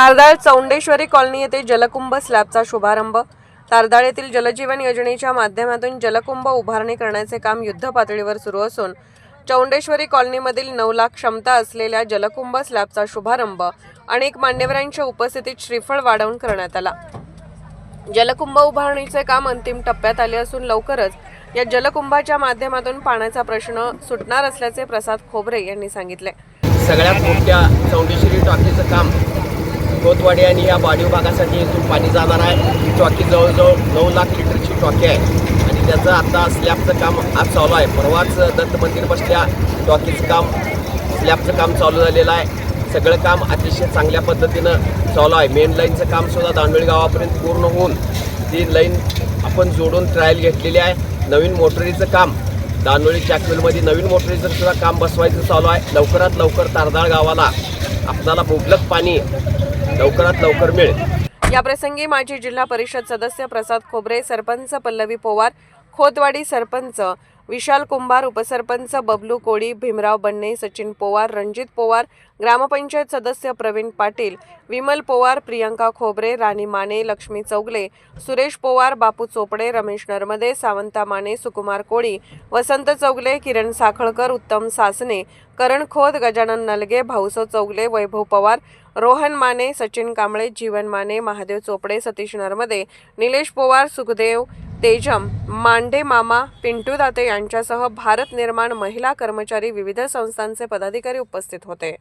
Tardal Chaundeshwari colony येथे जलकुंभ स्लॅबचा शुभारंभ। तारदाळ येथील जलजीवन योजनेच्या माध्यमातून जलकुंभ उभारणी करण्याचे काम युद्धपातळीवर सुरू असून चौंडेश्वरी कॉलनीमधील 9 लाख क्षमता असलेल्या जलकुंभ स्लॅबचा शुभारंभ अनेक मान्यवरांच्या उपस्थितीत श्रीफळ वाढवून करण्यात आला। जलकुंभ उभारणीचे काम अंतिम टप्प्यात आले असून लवकरच या जलकुंभाच्या माध्यमातून पाण्याचा प्रश्न सुटणार असल्याचे प्रसाद खोबरे यांनी सांगितले। सगळ्यात मोठ्या चौंडेश्वरी टॉकीचं काम खोतवाडी आणि या वाढीव भागासाठी इथून पाणी जाणार आहे। ही टॉकी जवळजवळ 9 लाख लिटरची टॉकी आहे आणि त्याचं आता स्लॅबचं काम आज चालू आहे। परवाच दत्त मंदिर बसल्या टॉकीचं काम स्लॅबचं काम चालू झालेलं आहे। सगळं काम अतिशय चांगल्या पद्धतीनं चालू आहे। मेन लाईनचं काम सुद्धा दांडोळी गावापर्यंत पूर्ण होऊन ती लाईन आपण जोडून ट्रायल घेतलेली आहे। नवीन मोटरीचं काम दांडोळी चॅकवेलमध्ये नवीन मोटरीचं सुद्धा काम बसवायचं चालू आहे। लवकरात लवकर तारदाळ गावाला आपल्याला मुबलक पाणी लवकरात लवकर मिळेल। या प्रसंगी माजी जिल्हा परिषद सदस्य प्रसाद खोबरे, सरपंच पल्लवी पोवार, खोतवाडी सरपंच विशाल कुंभार, उपसरपंच बबलू कोळी, भीमराव बन्ने, सचिन पोवार, रणजित पोवार, ग्रामपंचायत सदस्य प्रवीण पाटील, विमल पोवार, प्रियंका खोबरे, राणी माने, लक्ष्मी चौगले, सुरेश पोवार, बापू चोपडे, रमेश नरमदे, सावंता माने, सुकुमार कोळी, वसंत चौगले, किरण साखळकर, उत्तम सासने, करण खोत, गजानन नलगे, भाऊसो चौगले, वैभव पवार, रोहन माने, सचिन कांबळे, जीवन माने, महादेव चोपडे, सतीश नरमदे, निलेश पोवार, सुखदेव तेजम, मांडे मामा, पिंटू दाते यांच्यासह भारत निर्माण महिला कर्मचारी विविध संस्थांचे पदाधिकारी उपस्थित होते।